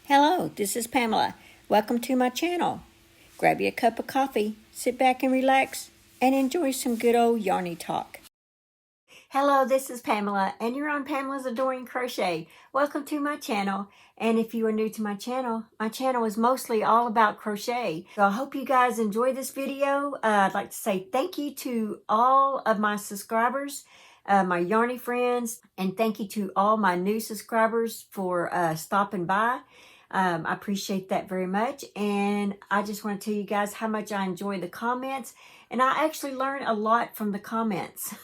Hello, this is Pamela. Welcome to my channel. Grab you a cup of coffee, sit back and relax, and enjoy some good old yarny talk. Hello, this is Pamela, and you're on Pamela's Adoring Crochet. Welcome to my channel, and if you are new to my channel is mostly all about crochet. So I hope you guys enjoy this video. I'd like to say thank you to all of my subscribers, my yarny friends, and thank you to all my new subscribers for stopping by. I appreciate that very much, and I just want to tell you guys how much I enjoy the comments, and I actually learn a lot from the comments.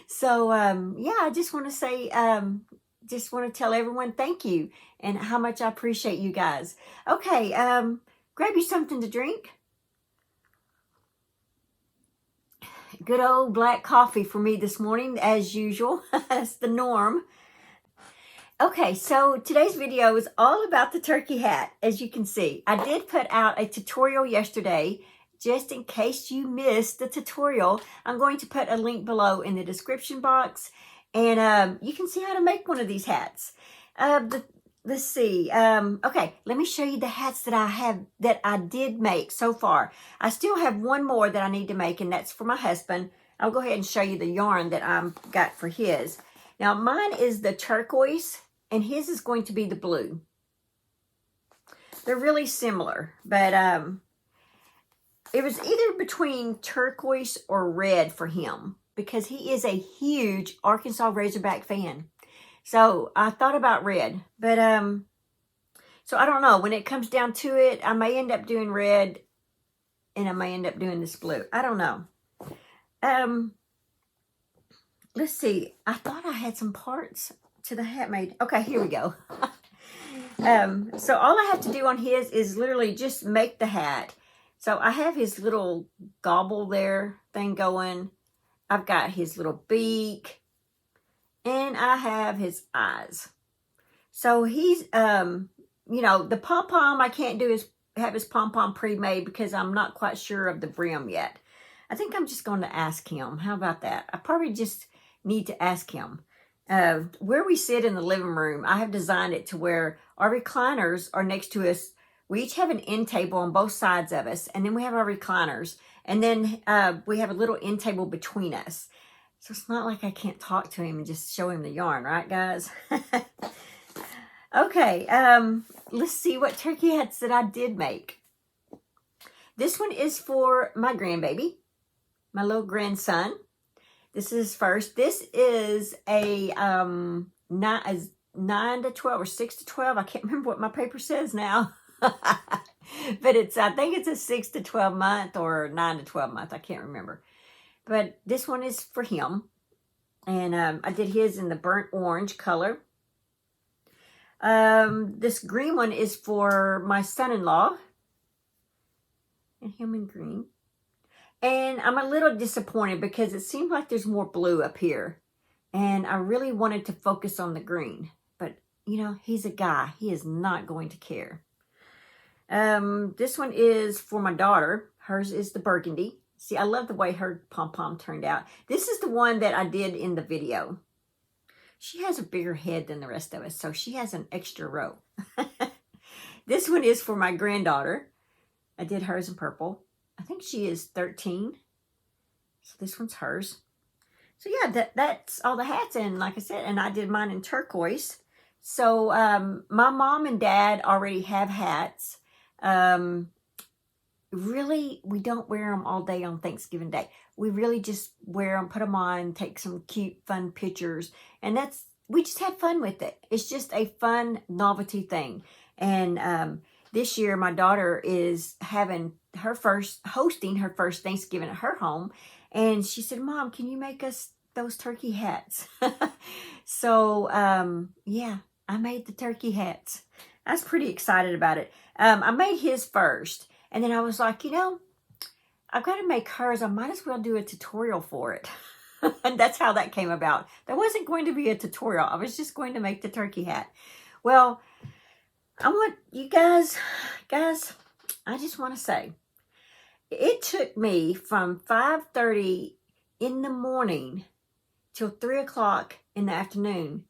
So yeah, I just want to say, just want to tell everyone thank you and how much I appreciate you guys. Okay, grab you something to drink. Good old black coffee for me this morning, as usual. That's the norm. Okay, so today's video is all about the turkey hat. As you can see, I did put out a tutorial yesterday. Just in case you missed the tutorial, I'm going to put a link below in the description box, and you can see how to make one of these hats. Let's see. Okay, let me show you the hats that I did make so far. I still have one more that I need to make, and that's for my husband. I'll go ahead and show you the yarn that I got for his. Now, mine is the turquoise, and his is going to be the blue. They're really similar, but it was either between turquoise or red for him because he is a huge Arkansas Razorback fan. So I thought about red, but so I don't know. When it comes down to it, I may end up doing red and I may end up doing this blue. I don't know. Let's see. I thought I had some parts to the hat made. Okay, here we go. So all I have to do on his is literally just make the hat. So I have his little gobble there thing going. I've got his little beak. And I have his eyes. So he's, you know, the pom-pom I can't do is have his pom-pom pre-made because I'm not quite sure of the brim yet. I think I'm just going to ask him. How about that? I probably just need to ask him. Where we sit in the living room, I have designed it to where our recliners are next to us. We each have an end table on both sides of us, and then we have our recliners, and then we have a little end table between us. So it's not like I can't talk to him and just show him the yarn, right, guys? Okay, let's see what turkey hats that I did make. This one is for my grandbaby, my little grandson. This is first. This is a 9 to 12 or 6 to 12. I can't remember what my paper says now. But I think it's a 6 to 12 month or 9 to 12 month. I can't remember. But this one is for him. And I did his in the burnt orange color. This green one is for my son-in-law. And him in green. And I'm a little disappointed because it seems like there's more blue up here. And I really wanted to focus on the green. But, you know, he's a guy. He is not going to care. This one is for my daughter. Hers is the burgundy. See, I love the way her pom-pom turned out. This is the one that I did in the video. She has a bigger head than the rest of us, so she has an extra row. This one is for my granddaughter. I did hers in purple. I think she is 13. So this one's hers. So yeah, that's all the hats. And like I said, and I did mine in turquoise. So my mom and dad already have hats. Really, we don't wear them all day on Thanksgiving Day. We really just wear them, put them on, take some cute, fun pictures. And we just have fun with it. It's just a fun novelty thing. And this year, my daughter is hosting her first Thanksgiving at her home. And she said, Mom, can you make us those turkey hats? So, yeah, I made the turkey hats. I was pretty excited about it. I made his first. And then I was like, you know, I've got to make hers. I might as well do a tutorial for it. And that's how that came about. There wasn't going to be a tutorial. I was just going to make the turkey hat. Well, I want you guys, I just want to say, it took me from 5:30 in the morning till 3 o'clock in the afternoon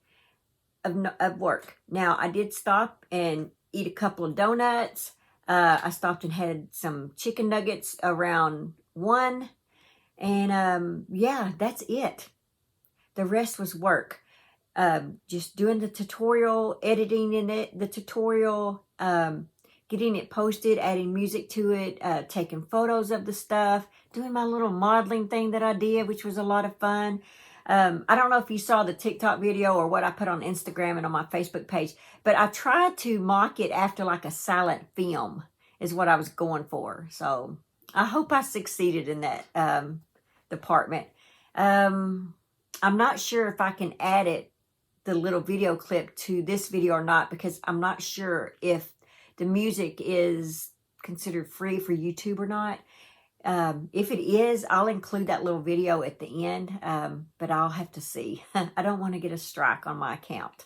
of work. Now, I did stop and eat a couple of donuts. I stopped and had some chicken nuggets around 1. And yeah, that's it. The rest was work. Just doing the tutorial, editing in it, the tutorial, getting it posted, adding music to it, taking photos of the stuff, doing my little modeling thing that I did, which was a lot of fun. I don't know if you saw the TikTok video or what I put on Instagram and on my Facebook page, but I tried to mock it after like a silent film is what I was going for. So I hope I succeeded in that department. I'm not sure if I can add it, the little video clip, to this video or not, because I'm not sure if the music is considered free for YouTube or not. If it is, I'll include that little video at the end, but I'll have to see. I don't want to get a strike on my account.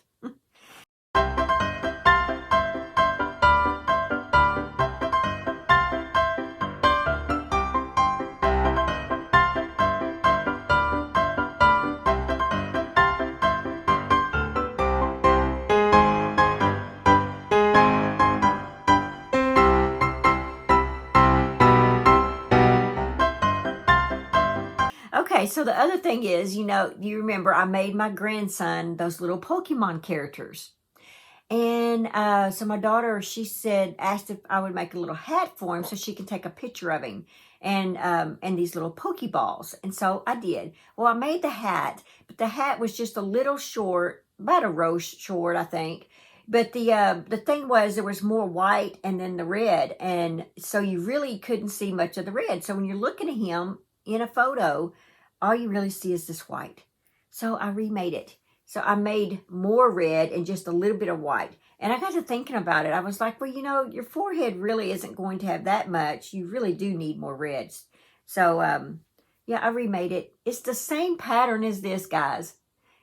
Okay, so the other thing is, you remember I made my grandson those little Pokemon characters. And so my daughter, asked if I would make a little hat for him so she can take a picture of him and these little Pokeballs. And so I did. Well, I made the hat, but the hat was just a little short, about a row short, I think. But the thing was, there was more white and then the red. And so you really couldn't see much of the red. So when you're looking at him in a photo, all you really see is this white. So I remade it. So I made more red and just a little bit of white. And I got to thinking about it. I was like, well, your forehead really isn't going to have that much. You really do need more reds. So, yeah, I remade it. It's the same pattern as this, guys.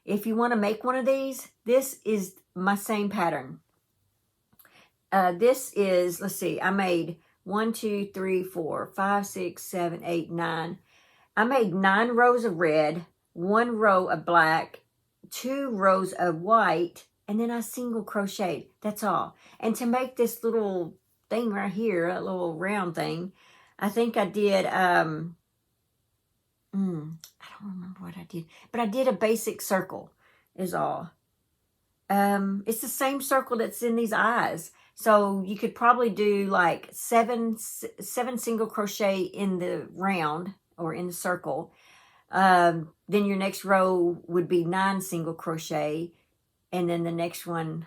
If you want to make one of these, this is my same pattern. This is, let's see, I made 1, 2, 3, 4, 5, 6, 7, 8, 9. I made 9 rows of red, 1 row of black, 2 rows of white, and then I single crocheted. That's all. And to make this little thing right here, a little round thing, I think I did, I don't remember what I did, but I did a basic circle is all. It's the same circle that's in these eyes. So you could probably do like 7 single crochet in the round or in the circle. Then your next row would be 9 single crochet. And then the next one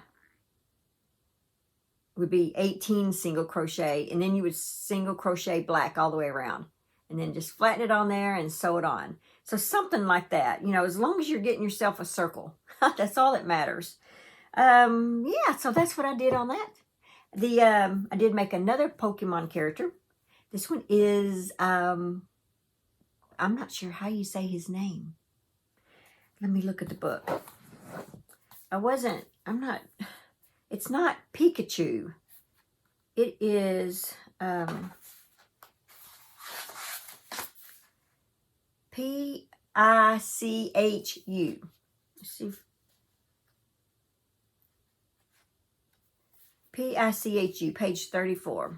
would be 18 single crochet. And then you would single crochet black all the way around. And then just flatten it on there and sew it on. So something like that. As long as you're getting yourself a circle. That's all that matters. Yeah, so that's what I did on that. I did make another Pokemon character. This one is, I'm not sure how you say his name. Let me look at the book. It's not Pikachu. It is, Pichu. Let's see. Pichu, page 34.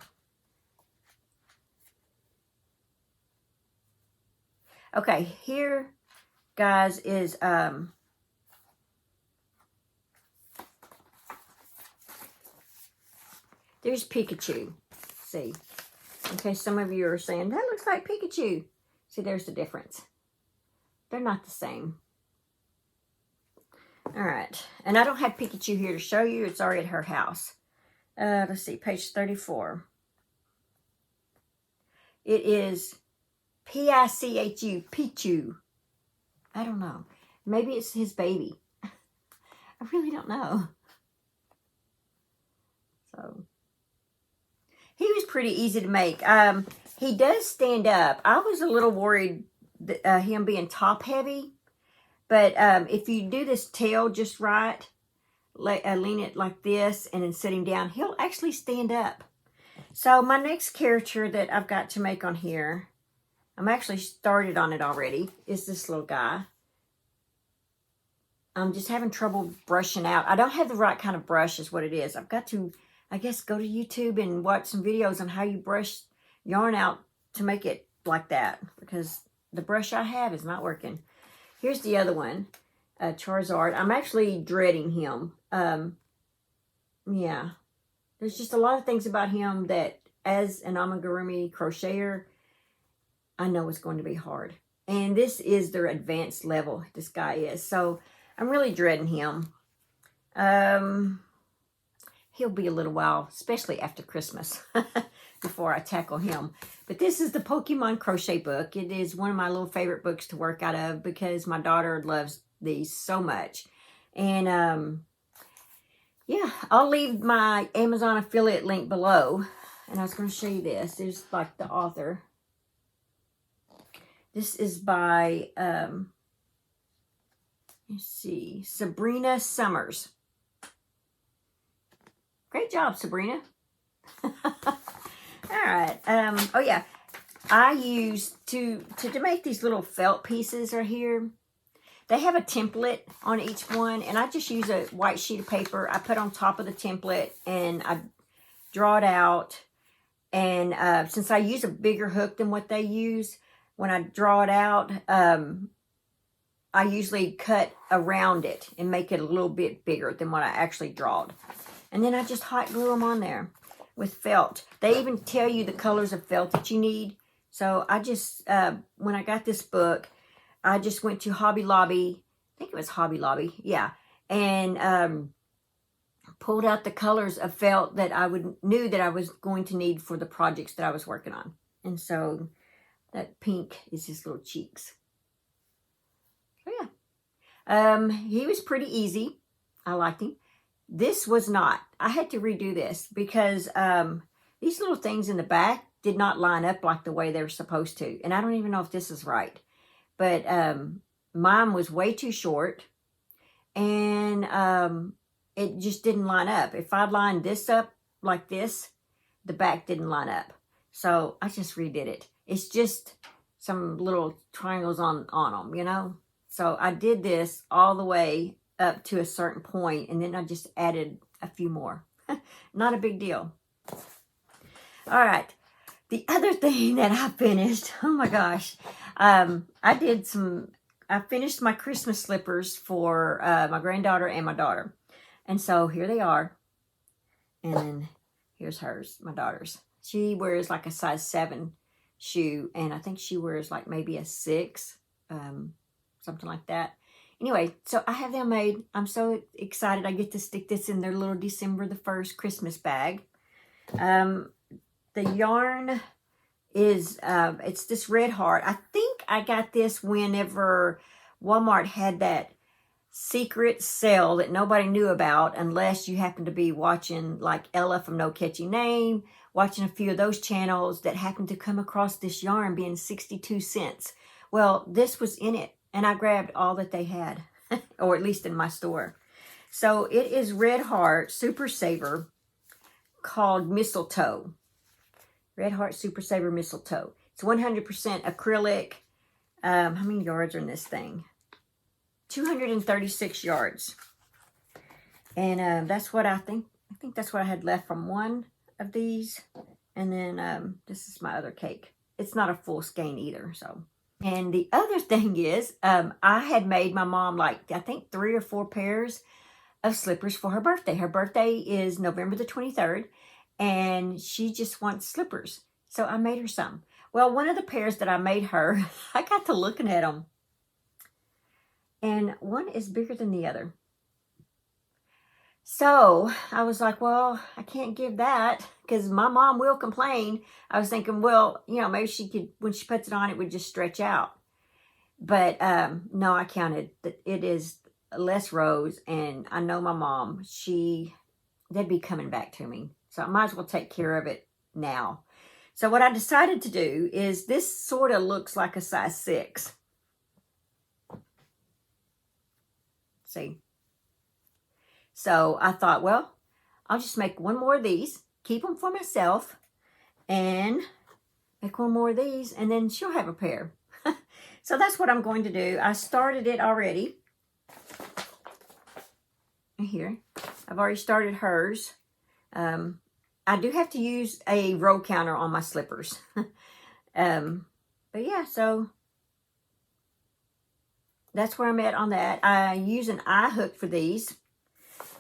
Okay, here, guys, is there's Pikachu. See, okay, some of you are saying that looks like Pikachu. See, there's the difference. They're not the same. All right, and I don't have Pikachu here to show you. It's already at her house. Let's see, page 34. It is Pichu, Pichu. I don't know. Maybe it's his baby. I really don't know. So, he was pretty easy to make. He does stand up. I was a little worried that, him being top heavy. But if you do this tail just right, lean it like this and then sit him down, he'll actually stand up. So my next character that I've got to make on here, I'm actually started on it already, is this little guy. I'm just having trouble brushing out. I don't have the right kind of brush is what it is. I I guess, go to YouTube and watch some videos on how you brush yarn out to make it like that, because the brush I have is not working. Here's the other one, Charizard. I'm actually dreading him. Yeah, there's just a lot of things about him that, as an amigurumi crocheter, I know it's going to be hard. And this is their advanced level, this guy is. So I'm really dreading him. He'll be a little while, especially after Christmas, before I tackle him. But this is the Pokemon crochet book. It is one of my little favorite books to work out of because my daughter loves these so much. And yeah, I'll leave my Amazon affiliate link below. And I was going to show you this. There's like the author. This is by, let's see, Sabrina Summers. Great job, Sabrina. All right. Oh, yeah. I use, to make these little felt pieces right here, they have a template on each one, and I just use a white sheet of paper. I put on top of the template, and I draw it out. And since I use a bigger hook than what they use, when I draw it out, I usually cut around it and make it a little bit bigger than what I actually drawed. And then I just hot glue them on there with felt. They even tell you the colors of felt that you need. So I just, when I got this book, I just went to Hobby Lobby. I think it was Hobby Lobby, yeah. And pulled out the colors of felt that I knew that I was going to need for the projects that I was working on. And so that pink is his little cheeks. So yeah. He was pretty easy. I liked him. This was not. I had to redo this because these little things in the back did not line up like the way they were supposed to. And I don't even know if this is right. But mine was way too short. And it just didn't line up. If I lined this up like this, the back didn't line up. So I just redid it. It's just some little triangles on them, you know. So I did this all the way up to a certain point, and then I just added a few more. Not a big deal. All right. The other thing that I finished, oh my gosh, I finished my Christmas slippers for my granddaughter and my daughter. And so here they are. And then here's hers, my daughter's. She wears like a size 7 shoe, and I think she wears like maybe a 6, something like that. Anyway, so I have them made. I'm so excited. I get to stick this in their little December the 1st Christmas bag. The yarn is, it's this Red Heart. I think I got this whenever Walmart had that secret sale that nobody knew about unless you happen to be watching like Ella from No Catchy Name, watching a few of those channels that happened to come across this yarn being 62 cents. Well, this was in it, and I grabbed all that they had, or at least in my store. So it is Red Heart Super Saver called Mistletoe. Red Heart Super Saver Mistletoe. It's 100% acrylic. How many yards are in this thing? 236 yards. And that's what I think that's what I had left from one of these. And then this is my other cake. It's not a full skein either, so. And the other thing is, I had made my mom like, I think 3 or 4 pairs of slippers for her birthday. Her birthday is November the 23rd, and she just wants slippers. So I made her some. Well, one of the pairs that I made her, I got to looking at them. And one is bigger than the other. So I was like, well, I can't give that because my mom will complain. I was thinking, well, you know, maybe she could, when she puts it on, it would just stretch out. But no, I counted that it is less rows. And I know my mom, they'd be coming back to me. So I might as well take care of it now. So what I decided to do is this sort of looks like a size 6. See? So I thought, well, I'll just make one more of these, keep them for myself, and make one more of these, and then she'll have a pair. So that's what I'm going to do. I started it already. Here. I've already started hers. I do have to use a row counter on my slippers. But yeah, so that's where I'm at on that. I use an eye hook for these.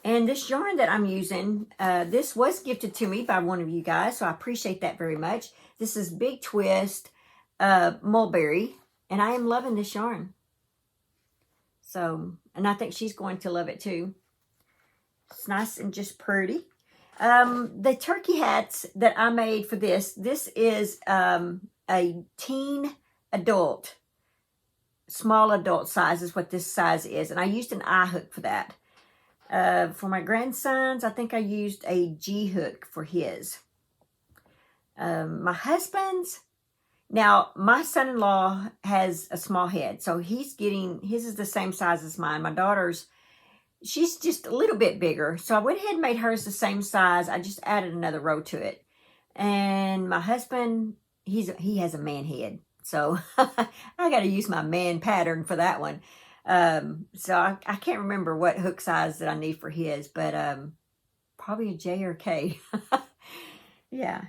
And this yarn that I'm using, this was gifted to me by one of you guys, so I appreciate that very much. This is Big Twist Mulberry, and I am loving this yarn. So, and I think she's going to love it too. It's nice and just pretty. The turkey hats that I made for this is a teen adult, small adult size is what this size is. And I used an eye hook for that. For my grandsons, I think I used a G hook for his. My husband's, now my son-in-law has a small head, so he's getting, his is the same size as mine. My daughter's, she's just a little bit bigger, so I went ahead and made hers the same size. I just added another row to it. And my husband, he has a man head, so I got to use my man pattern for that one. So I can't remember what hook size that I need for his, but probably a J or K. Yeah.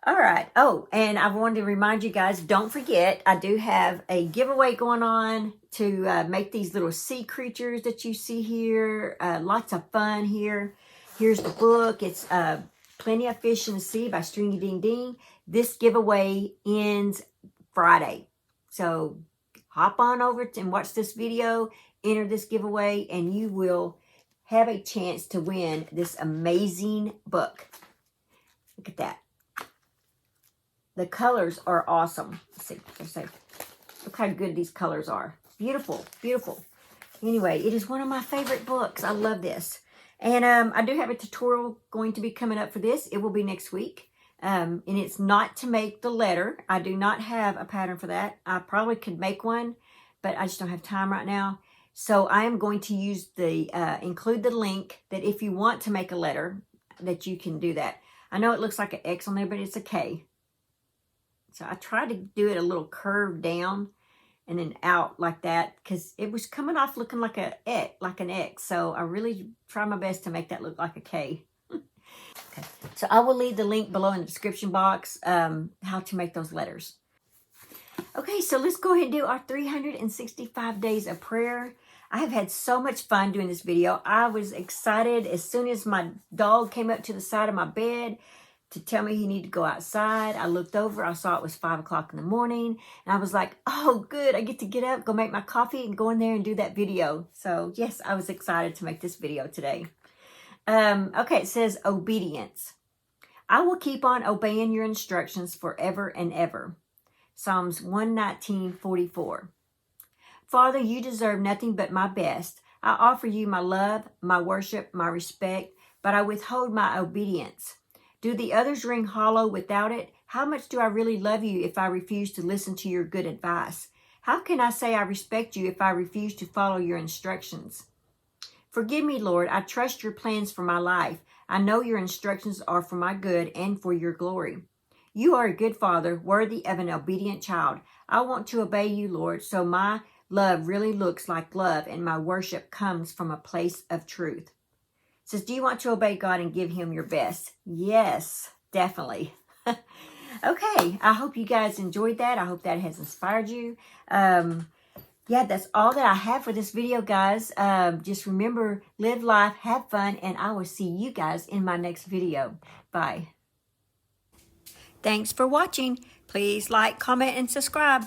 All right. Oh, and I wanted to remind you guys, don't forget, I do have a giveaway going on to make these little sea creatures that you see here. Lots of fun here. Here's the book. It's Plenty of Fish in the Sea by Stringy Ding Ding. This giveaway ends Friday. So hop on over and watch this video, enter this giveaway, and you will have a chance to win this amazing book. Look at that. The colors are awesome. Let's see. Look how good these colors are. Beautiful, beautiful. Anyway, it is one of my favorite books. I love this. And I do have a tutorial going to be coming up for this. It will be next week. And it's not to make the letter. I do not have a pattern for that. I probably could make one, but I just don't have time right now. So I am going to use the, include the link that if you want to make a letter, that you can do that. I know it looks like an X on there, but it's a K. So I tried to do it a little curved down and then out like that because it was coming off looking like an X. So I really try my best to make that look like a K. Okay. So I will leave the link below in the description box how to make those letters. Okay, so let's go ahead and do our 365 days of prayer. I have had so much fun doing this video. I was excited as soon as my dog came up to the side of my bed to tell me he needed to go outside. I looked over, I saw it was 5 o'clock in the morning, and I was like, oh, good, I get to get up, go make my coffee, and go in there and do that video. So, yes, I was excited to make this video today. Okay, it says obedience. I will keep on obeying your instructions forever and ever. Psalms 119:44. Father, you deserve nothing but my best. I offer you my love, my worship, my respect, but I withhold my obedience. Do the others ring hollow without it? How much do I really love you if I refuse to listen to your good advice? How can I say I respect you if I refuse to follow your instructions? Forgive me, Lord. I trust your plans for my life. I know your instructions are for my good and for your glory. You are a good father, worthy of an obedient child. I want to obey you, Lord, so my love really looks like love and my worship comes from a place of truth. It says, do you want to obey God and give him your best? Yes, definitely. Okay, I hope you guys enjoyed that. I hope that has inspired you. Yeah, that's all that I have for this video, guys. Just remember, live life, have fun, and I will see you guys in my next video. Bye. Thanks for watching. Please like, comment, and subscribe.